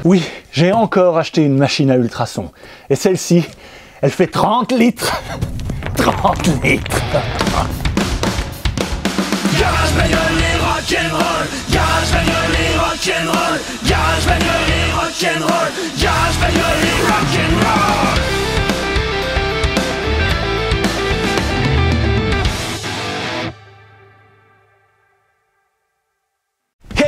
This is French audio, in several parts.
Oui, j'ai encore acheté une machine à ultrasons. Et celle-ci, elle fait 30 litres. 30 litres. Garage bagnole et rock'n'roll, garage bagnole et rock'n'roll, garage bagnole et rock'n'roll, garage bagnole et rock'n'roll.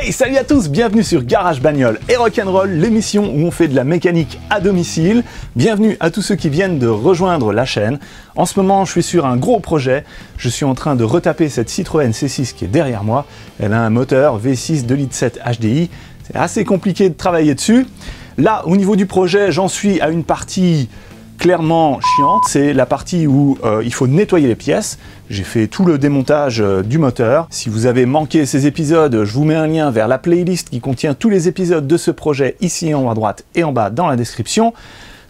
Hey, salut à tous, bienvenue sur Garage Bagnole et Rock'n'Roll, l'émission où on fait de la mécanique à domicile. Bienvenue à tous ceux qui viennent de rejoindre la chaîne. En ce moment, je suis sur un gros projet. Je suis en train de retaper cette Citroën C6 qui est derrière moi. Elle a un moteur V6 2,7 litres HDI. C'est assez compliqué de travailler dessus. Là, au niveau du projet, j'en suis à une partie clairement chiante, c'est la partie où il faut nettoyer les pièces. J'ai fait tout le démontage du moteur. Si vous avez manqué ces épisodes, je vous mets un lien vers la playlist qui contient tous les épisodes de ce projet ici en haut à droite et en bas dans la description.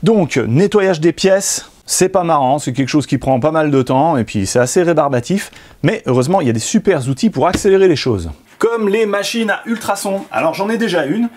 Donc, nettoyage des pièces, c'est pas marrant, c'est quelque chose qui prend pas mal de temps et puis c'est assez rébarbatif, mais heureusement il y a des super outils pour accélérer les choses. Comme les machines à ultrasons. Alors j'en ai déjà une.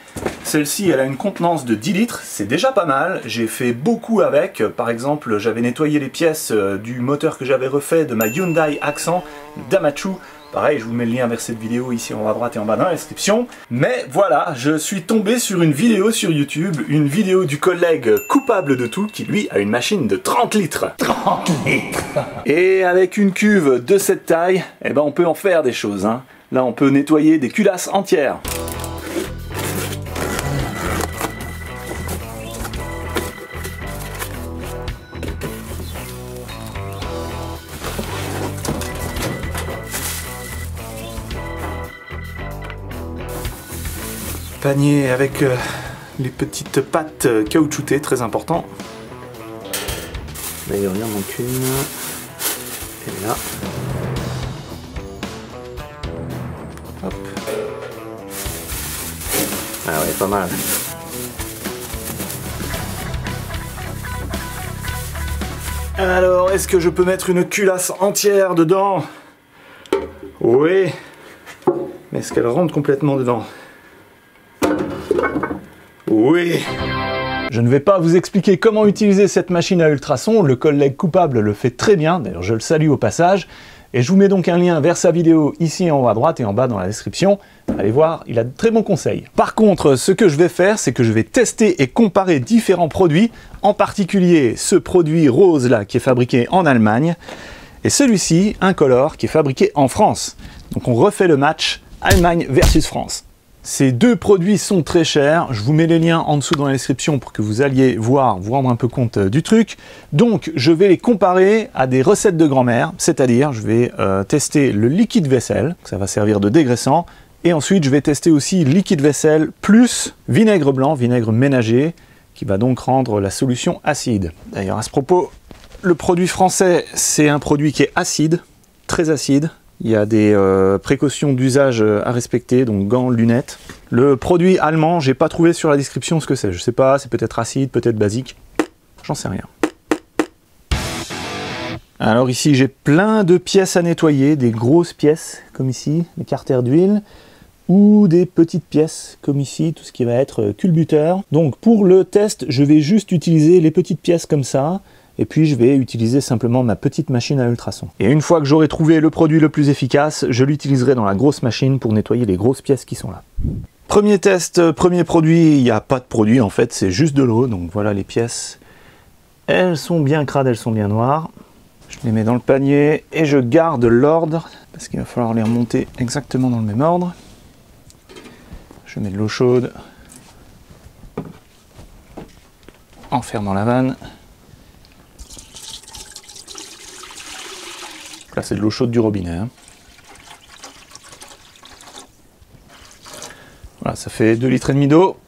Celle-ci, elle a une contenance de 10 litres. C'est déjà pas mal. J'ai fait beaucoup avec. Par exemple, j'avais nettoyé les pièces du moteur que j'avais refait de ma Hyundai Accent Damachu. Pareil, je vous mets le lien vers cette vidéo ici en haut à droite et en bas dans la description. Mais voilà, je suis tombé sur une vidéo sur YouTube, une vidéo du collègue coupable de tout, qui lui a une machine de 30 litres. 30 litres. Et avec une cuve de cette taille, eh ben on peut en faire des choses, hein. Là, on peut nettoyer des culasses entières. Panier avec les petites pattes caoutchoutées, très important. D'ailleurs, il y en manque une. Et là. Hop. Ah ouais, pas mal. Alors, est-ce que je peux mettre une culasse entière dedans? Oui. Mais est-ce qu'elle rentre complètement dedans? Oui. Je ne vais pas vous expliquer comment utiliser cette machine à ultrasons, le collègue coupable le fait très bien, d'ailleurs je le salue au passage. Et je vous mets donc un lien vers sa vidéo ici en haut à droite et en bas dans la description. Allez voir, il a de très bons conseils. Par contre, ce que je vais faire, c'est que je vais tester et comparer différents produits, en particulier ce produit rose là qui est fabriqué en Allemagne, et celui-ci, Incolor, qui est fabriqué en France. Donc on refait le match Allemagne versus France. Ces deux produits sont très chers, je vous mets les liens en dessous dans la description pour que vous alliez voir, vous rendre un peu compte du truc. Donc je vais les comparer à des recettes de grand-mère, c'est-à-dire je vais tester le liquide vaisselle, ça va servir de dégraissant, et ensuite je vais tester aussi liquide vaisselle plus vinaigre blanc, vinaigre ménager, qui va donc rendre la solution acide. D'ailleurs à ce propos, le produit français c'est un produit qui est acide, très acide. Il y a des précautions d'usage à respecter, donc gants, lunettes. Le produit allemand, j'ai pas trouvé sur la description ce que c'est. Je sais pas, c'est peut-être acide, peut-être basique. J'en sais rien. Alors ici, j'ai plein de pièces à nettoyer, des grosses pièces, comme ici, les carters d'huile, ou des petites pièces, comme ici, tout ce qui va être culbuteur. Donc pour le test, je vais juste utiliser les petites pièces comme ça, et puis je vais utiliser simplement ma petite machine à ultrasons. Et une fois que j'aurai trouvé le produit le plus efficace, je l'utiliserai dans la grosse machine pour nettoyer les grosses pièces qui sont là. Premier test, premier produit, il n'y a pas de produit en fait, c'est juste de l'eau. Donc voilà les pièces, elles sont bien crades, elles sont bien noires. Je les mets dans le panier et je garde l'ordre, parce qu'il va falloir les remonter exactement dans le même ordre. Je mets de l'eau chaude en fermant la vanne. Là, c'est de l'eau chaude du robinet. Hein. Voilà, ça fait 2,5 litres d'eau.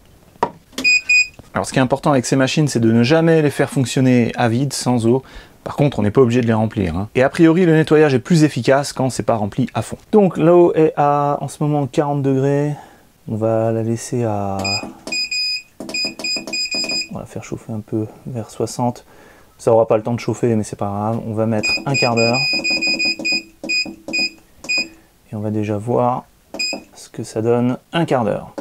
Alors, ce qui est important avec ces machines, c'est de ne jamais les faire fonctionner à vide, sans eau. Par contre, on n'est pas obligé de les remplir. Hein. Et a priori, le nettoyage est plus efficace quand c'est pas rempli à fond. Donc, l'eau est à, en ce moment, 40 degrés. On va la laisser à... On va la faire chauffer un peu vers 60. Ça n'aura pas le temps de chauffer, mais c'est pas grave. On va mettre un quart d'heure. Et on va déjà voir ce que ça donne un quart d'heure.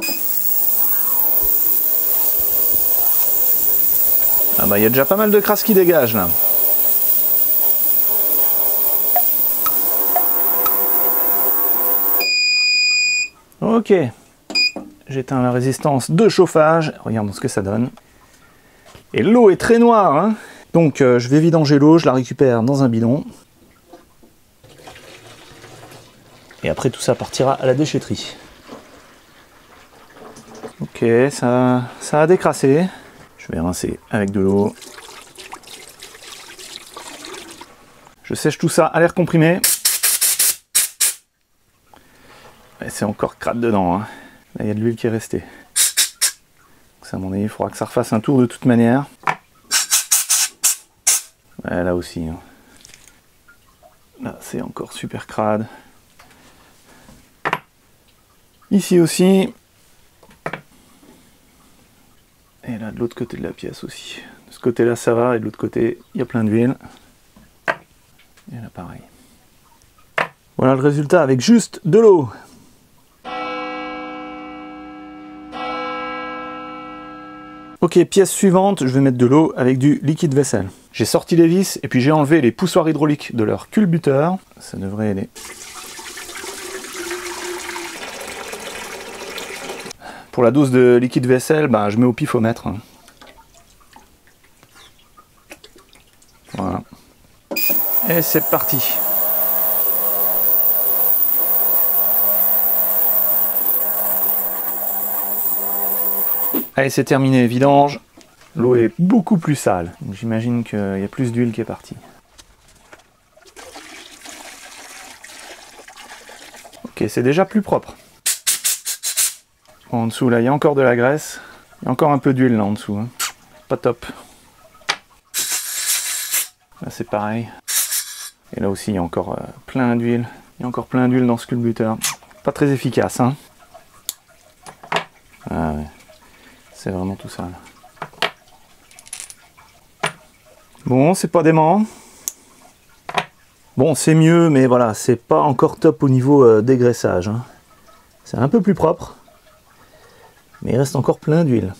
Ah bah il y a déjà pas mal de crasse qui dégage là. Ok, j'éteins la résistance de chauffage, regardons ce que ça donne. Et l'eau est très noire, hein. Donc je vais vidanger l'eau, je la récupère dans un bidon. Et après tout ça partira à la déchetterie. Ok, ça a décrassé. Je vais rincer avec de l'eau. Je sèche tout ça à l'air comprimé. C'est encore crade dedans, hein. Là il y a de l'huile qui est restée. Donc ça, à mon avis, il faudra que ça refasse un tour de toute manière. Ouais, là aussi, hein. Là c'est encore super crade. Ici aussi. Et là de l'autre côté de la pièce aussi. De ce côté là ça va et de l'autre côté il y a plein d'huile. Et là pareil. Voilà le résultat avec juste de l'eau. Ok, pièce suivante, je vais mettre de l'eau avec du liquide vaisselle. J'ai sorti les vis et puis j'ai enlevé les poussoirs hydrauliques de leur culbuteur. Ça devrait aider. Pour la dose de liquide vaisselle, bah, je mets au pifomètre. Voilà. Et c'est parti. Allez, c'est terminé, vidange. L'eau est beaucoup plus sale. J'imagine qu'il y a plus d'huile qui est partie. Ok, c'est déjà plus propre. Bon, en dessous, là, il y a encore de la graisse. Il y a encore un peu d'huile là en dessous. Hein. Pas top. Là, c'est pareil. Et là aussi, il y a encore plein d'huile. Il y a encore plein d'huile dans ce culbuteur. Pas très efficace, hein. Ah ouais. C'est vraiment tout ça. Là. Bon, c'est pas dément. Bon, c'est mieux, mais voilà, c'est pas encore top au niveau dégraissage. Hein. C'est un peu plus propre. Mais il reste encore plein d'huile.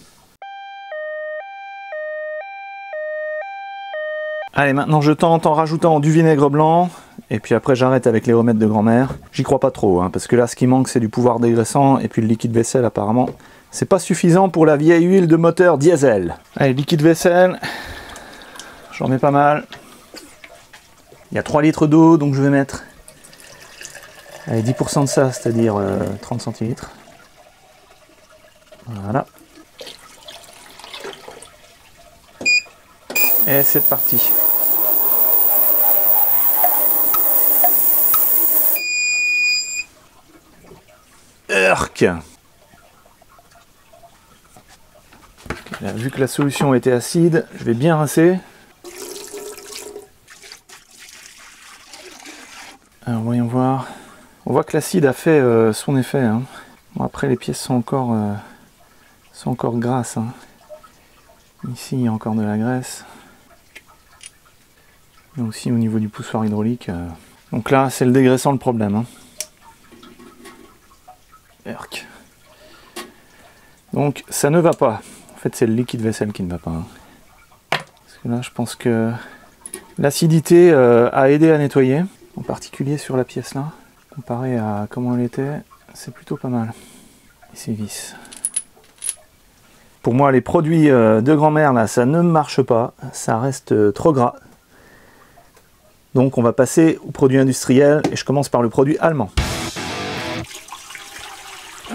Allez, maintenant je tente en rajoutant du vinaigre blanc. Et puis après j'arrête avec les remèdes de grand-mère. J'y crois pas trop, hein, parce que là ce qui manque c'est du pouvoir dégraissant. Et puis le liquide vaisselle apparemment, c'est pas suffisant pour la vieille huile de moteur diesel. Allez, liquide vaisselle. J'en mets pas mal. Il y a 3 litres d'eau, donc je vais mettre allez, 10% de ça, c'est-à-dire 30 centilitres. Voilà. Et c'est parti. Urk. Là, vu que la solution était acide, je vais bien rincer. Alors voyons voir. On voit que l'acide a fait son effet. Hein. Bon, après les pièces sont encore grasses. Hein. Ici il y a encore de la graisse. Mais aussi au niveau du poussoir hydraulique. Donc là c'est le dégraissant le problème. Hein. Urk. Donc ça ne va pas. En fait c'est le liquide vaisselle qui ne va pas. Hein. Parce que là je pense que l'acidité a aidé à nettoyer. En particulier sur la pièce là. Comparé à comment elle était, c'est plutôt pas mal. Et ces vis. Pour moi les produits de grand-mère là ça ne marche pas. Ça reste trop gras. Donc on va passer aux produits industriels et je commence par le produit allemand.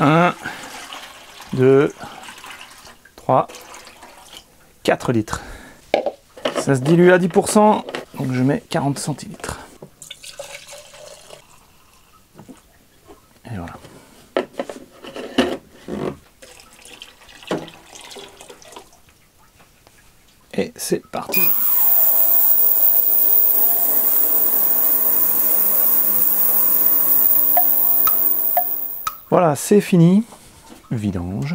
1, 2, 3, 4 litres. Ça se dilue à 10%, donc je mets 40 centilitres. Et voilà. Et c'est parti. Voilà, c'est fini. Vidange.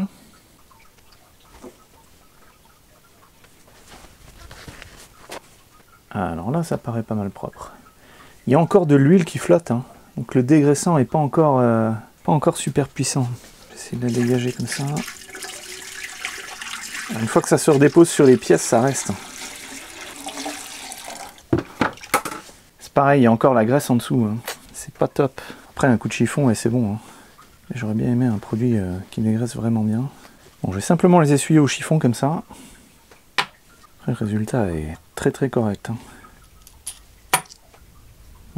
Alors là, ça paraît pas mal propre. Il y a encore de l'huile qui flotte, hein. Donc le dégraissant n'est pas encore super puissant. J'essaie de la dégager comme ça. Une fois que ça se redépose sur les pièces, ça reste. C'est pareil, il y a encore la graisse en dessous. Hein. C'est pas top. Après, un coup de chiffon et c'est bon. Hein. J'aurais bien aimé un produit qui dégraisse vraiment bien. Bon, je vais simplement les essuyer au chiffon comme ça. Après, le résultat est très très correct. Hein.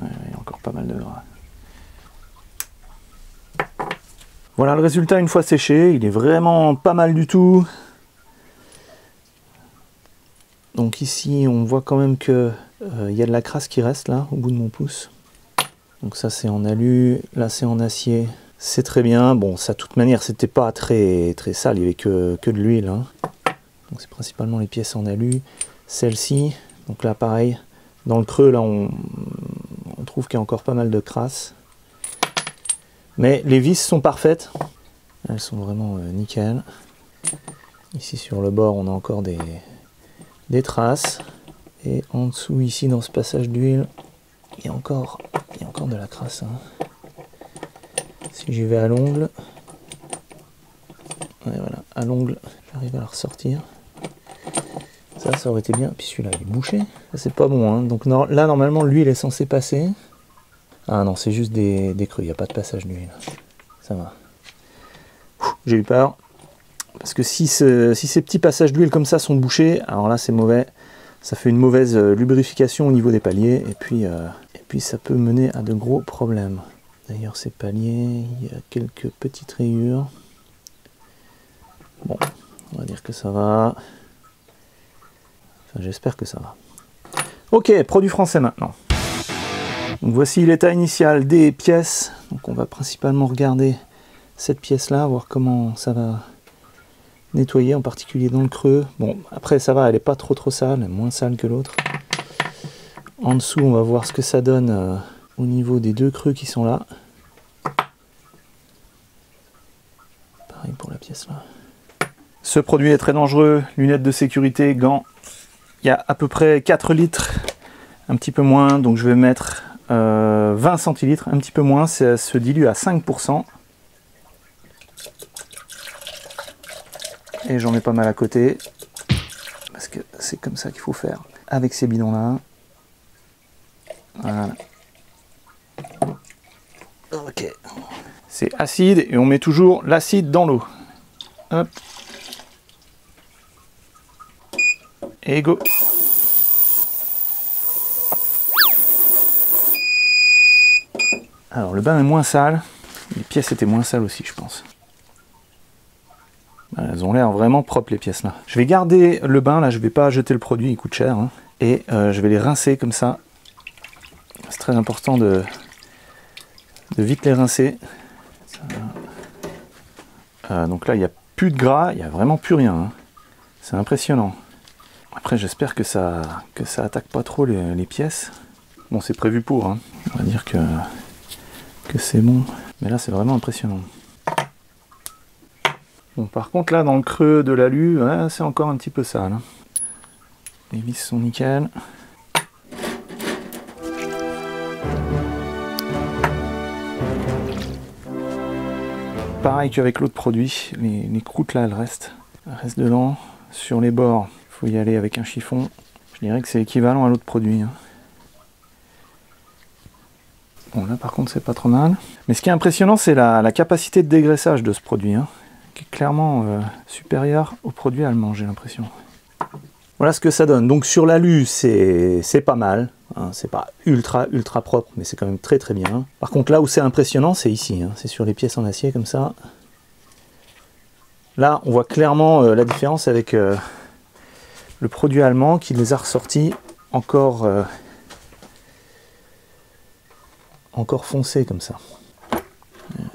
Ouais, il y a encore pas mal de gras. Voilà le résultat une fois séché. Il est vraiment pas mal du tout. Donc ici, on voit quand même que y a de la crasse qui reste là, au bout de mon pouce. Donc ça, c'est en alu. Là, c'est en acier. C'est très bien. Bon, ça, de toute manière, c'était pas très sale. Il n'y avait que de l'huile. Hein. Donc c'est principalement les pièces en alu. Celle-ci, donc là, pareil. Dans le creux, là, on trouve qu'il y a encore pas mal de crasse. Mais les vis sont parfaites. Elles sont vraiment nickel. Ici, sur le bord, on a encore des traces. Et en dessous, ici, dans ce passage d'huile, il y a encore de la crasse. Hein. Si j'y vais à l'ongle, ouais, voilà, à l'ongle, j'arrive à la ressortir. Ça aurait été bien. Puis celui-là, il est bouché. Ça, c'est pas bon. Hein. Donc là, normalement, l'huile est censée passer. Ah non, c'est juste des creux. Il n'y a pas de passage d'huile. Ça va. J'ai eu peur. Parce que si ces petits passages d'huile comme ça sont bouchés, alors là, c'est mauvais. Ça fait une mauvaise lubrification au niveau des paliers. Et puis ça peut mener à de gros problèmes. D'ailleurs, ces paliers, il y a quelques petites rayures. Bon, on va dire que ça va. Enfin, j'espère que ça va. Ok, produit français maintenant. Donc voici l'état initial des pièces. Donc on va principalement regarder cette pièce-là, voir comment ça va nettoyer, en particulier dans le creux. Bon, après ça va, elle n'est pas trop sale, elle est moins sale que l'autre. En dessous, on va voir ce que ça donne au niveau des deux creux qui sont là. Pareil pour la pièce là. Ce produit est très dangereux, lunettes de sécurité, gants. Il y a à peu près 4 litres, un petit peu moins, donc je vais mettre 20 centilitres, un petit peu moins, ça se dilue à 5%. Et j'en mets pas mal à côté, parce que c'est comme ça qu'il faut faire avec ces bidons-là. Voilà. Ok. C'est acide et on met toujours l'acide dans l'eau. Hop. Et go. Alors le bain est moins sale, les pièces étaient moins sales aussi je pense. Elles ont l'air vraiment propres les pièces là. Je vais garder le bain là, je vais pas jeter le produit, il coûte cher. Hein. Et je vais les rincer comme ça. C'est très important de vite les rincer. Donc là il n'y a plus de gras, il n'y a vraiment plus rien. Hein. C'est impressionnant. Après j'espère que ça attaque pas trop les pièces. Bon c'est prévu pour, hein. On va dire que c'est bon. Mais là c'est vraiment impressionnant. Bon par contre là dans le creux de l'alu, ouais, c'est encore un petit peu sale. Hein. Les vis sont nickel. Pareil qu'avec l'autre produit, les croûtes là elles restent dedans. Sur les bords, il faut y aller avec un chiffon. Je dirais que c'est équivalent à l'autre produit. Hein. Bon là par contre c'est pas trop mal. Mais ce qui est impressionnant c'est la capacité de dégraissage de ce produit. Hein, qui est clairement supérieure au produit allemand, j'ai l'impression. Voilà ce que ça donne. Donc sur l'alu c'est pas mal. Hein, c'est pas ultra propre mais c'est quand même très bien. Par contre là où c'est impressionnant c'est ici. Hein, c'est sur les pièces en acier comme ça. Là on voit clairement la différence avec le produit allemand qui les a ressortis encore foncés comme ça.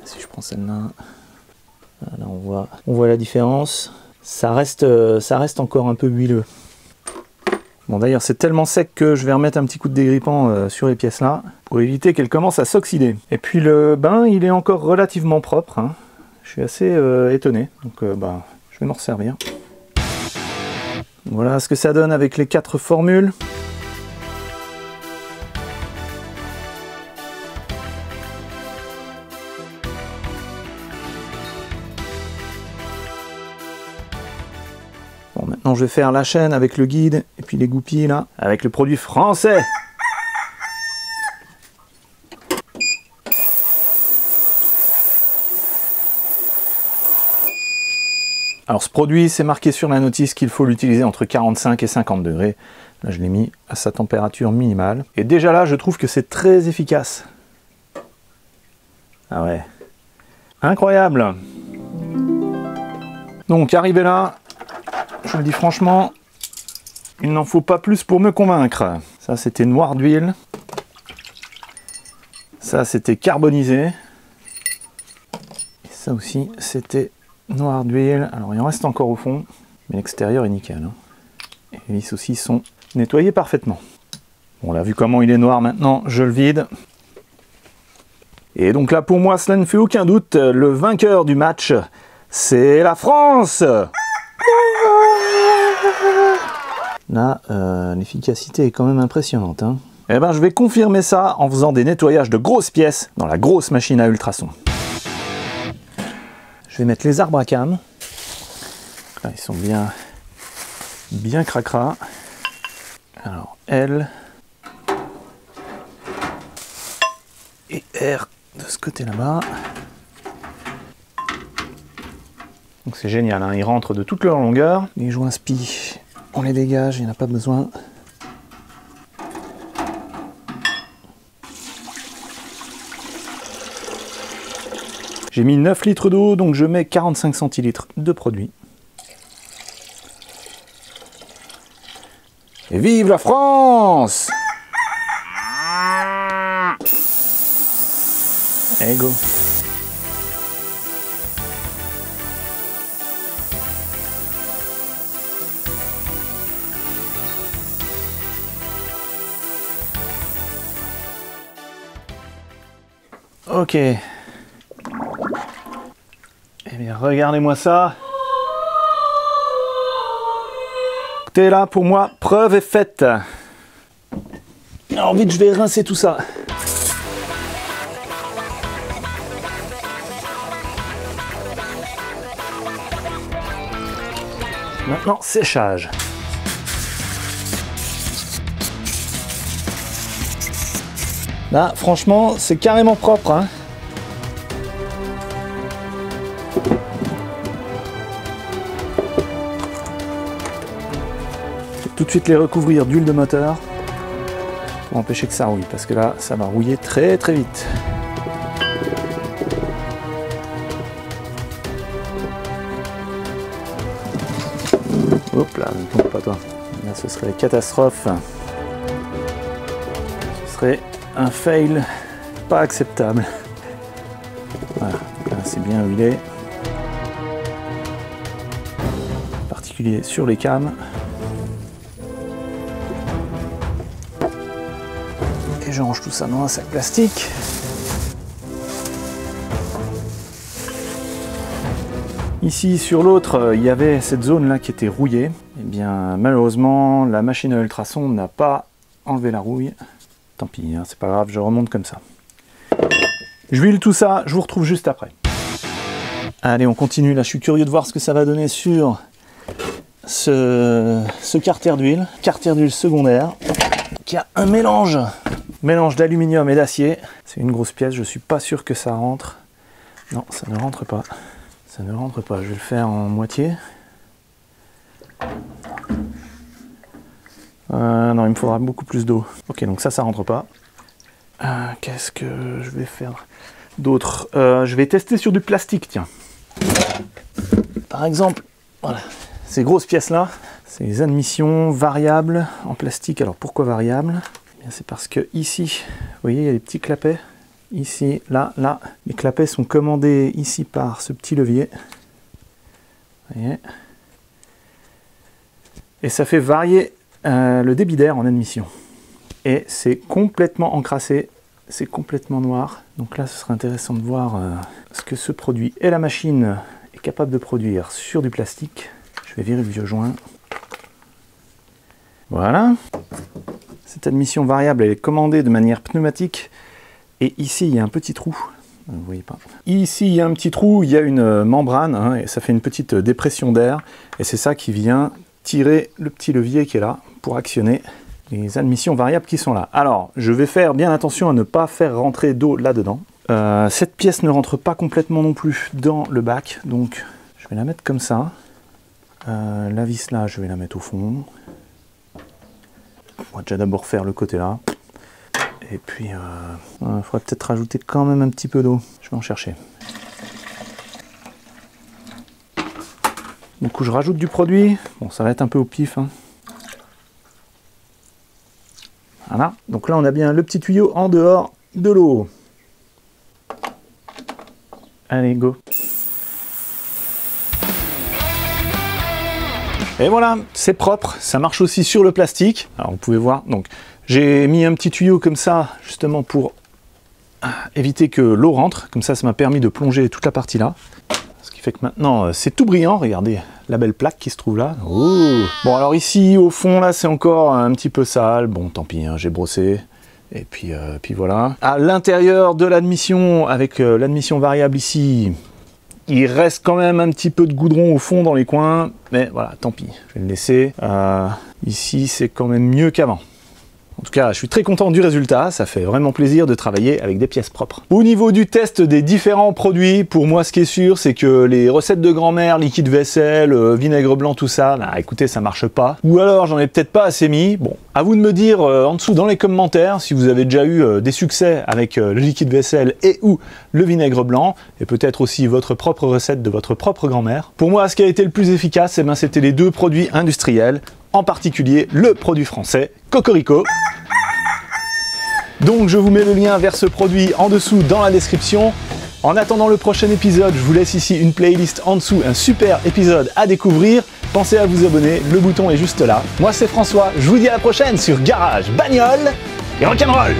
Si je prends celle-là, là on voit la différence. Ça reste encore un peu huileux. Bon d'ailleurs c'est tellement sec que je vais remettre un petit coup de dégrippant sur les pièces là pour éviter qu'elles commencent à s'oxyder. Et puis le bain il est encore relativement propre. Hein. Je suis assez étonné. Donc je vais m'en resservir. Voilà ce que ça donne avec les 4 formules. Bon, maintenant je vais faire la chaîne avec le guide et puis les goupilles là, avec le produit français. Alors ce produit, c'est marqué sur la notice qu'il faut l'utiliser entre 45 et 50 degrés. Là, je l'ai mis à sa température minimale. Et déjà là, je trouve que c'est très efficace. Ah ouais. Incroyable. Donc, arrivé là, je me dis franchement, il n'en faut pas plus pour me convaincre. Ça, c'était noir d'huile. Ça, c'était carbonisé. Et ça aussi, c'était noir d'huile. Alors, il en reste encore au fond, mais l'extérieur est nickel. Hein. Et les vis aussi sont nettoyées parfaitement. Bon, là, vu comment il est noir maintenant, je le vide. Et donc là, pour moi, cela ne fait aucun doute, le vainqueur du match, c'est la France. Là, l'efficacité est quand même impressionnante. Hein. Eh ben, je vais confirmer ça en faisant des nettoyages de grosses pièces dans la grosse machine à ultrasons. Je vais mettre les arbres à cam. Là, ils sont bien cracra. Alors, L et R de ce côté là-bas. Donc c'est génial, hein, ils rentrent de toute leur longueur. Les joints spi, on les dégage, il n'y en a pas besoin. J'ai mis 9 litres d'eau, donc je mets 45 centilitres de produit. Et vive la France! Allez, go! Ok. Eh bien, regardez-moi ça. Écoutez, là, pour moi, preuve est faite. Alors vite, je vais rincer tout ça. Maintenant, séchage. Là, franchement, c'est carrément propre. Hein. Je vais tout de suite les recouvrir d'huile de moteur pour empêcher que ça rouille, parce que là, ça va rouiller très très vite. Hop là, ne tombe pas toi. Là, ce serait catastrophe. Ce serait un fail pas acceptable. Voilà, là c'est bien huilé. En particulier sur les cams. Et je range tout ça dans un sac plastique. Ici sur l'autre, il y avait cette zone là qui était rouillée. Et bien malheureusement, la machine à ultrasons n'a pas enlevé la rouille. Tant pis, hein, c'est pas grave, je remonte comme ça. Je huile tout ça, je vous retrouve juste après. Allez, on continue. Là, je suis curieux de voir ce que ça va donner sur ce carter d'huile secondaire, qui a un mélange d'aluminium et d'acier. C'est une grosse pièce, je suis pas sûr que ça rentre. Non, ça ne rentre pas. Ça ne rentre pas. Je vais le faire en moitié. Non, il me faudra beaucoup plus d'eau. Ok, donc ça rentre pas. Qu'est-ce que je vais faire d'autre? Je vais tester sur du plastique, tiens. Par exemple, voilà, ces grosses pièces-là, c'est les admissions variables en plastique. Alors pourquoi variables? Eh bien, c'est parce que ici, vous voyez, il y a des petits clapets. Ici, là, là. Les clapets sont commandés ici par ce petit levier. Vous voyez? Et ça fait varier le débit d'air en admission. Et c'est complètement encrassé, c'est complètement noir. Donc là, ce serait intéressant de voir ce que ce produit et la machine est capable de produire sur du plastique. Je vais virer le vieux joint. Voilà. Cette admission variable, elle est commandée de manière pneumatique. Et ici, il y a un petit trou. Vous voyez pas. Ici, il y a un petit trou, il y a une membrane, hein, et ça fait une petite dépression d'air. Et c'est ça qui vient tirer le petit levier qui est là pour actionner les admissions variables qui sont là. Alors, je vais faire bien attention à ne pas faire rentrer d'eau là-dedans. Cette pièce ne rentre pas complètement non plus dans le bac, donc je vais la mettre comme ça. La vis là, je vais la mettre au fond. On va déjà d'abord faire le côté là. Et puis, il faudrait peut-être rajouter quand même un petit peu d'eau. Je vais en chercher. Du coup, je rajoute du produit. Bon, ça va être un peu au pif, hein. Voilà. Donc là, on a bien le petit tuyau en dehors de l'eau. Allez, go. Et voilà, c'est propre. Ça marche aussi sur le plastique. Alors, vous pouvez voir. Donc, j'ai mis un petit tuyau comme ça, justement pour éviter que l'eau rentre. Comme ça m'a permis de plonger toute la partie là. Ce qui fait que maintenant, c'est tout brillant. Regardez la belle plaque qui se trouve là. Oh. Bon, alors ici, au fond, là, c'est encore un petit peu sale. Bon, tant pis, hein, j'ai brossé. Et puis voilà. À l'intérieur de l'admission, avec l'admission variable ici, il reste quand même un petit peu de goudron au fond dans les coins. Mais voilà, tant pis, je vais le laisser. Ici, c'est quand même mieux qu'avant. En tout cas, je suis très content du résultat, ça fait vraiment plaisir de travailler avec des pièces propres. Au niveau du test des différents produits, pour moi ce qui est sûr, c'est que les recettes de grand-mère, liquide vaisselle, vinaigre blanc, tout ça, bah écoutez, ça marche pas. Ou alors j'en ai peut-être pas assez mis. Bon, à vous de me dire en dessous dans les commentaires si vous avez déjà eu des succès avec le liquide vaisselle et ou le vinaigre blanc, et peut-être aussi votre propre recette de votre propre grand-mère. Pour moi, ce qui a été le plus efficace, eh ben, c'était les deux produits industriels, en particulier le produit français, Cocorico. Donc je vous mets le lien vers ce produit en dessous dans la description. En attendant le prochain épisode, je vous laisse ici une playlist en dessous, un super épisode à découvrir. Pensez à vous abonner, le bouton est juste là. Moi c'est François, je vous dis à la prochaine sur Garage, Bagnole et Rock'n'Roll.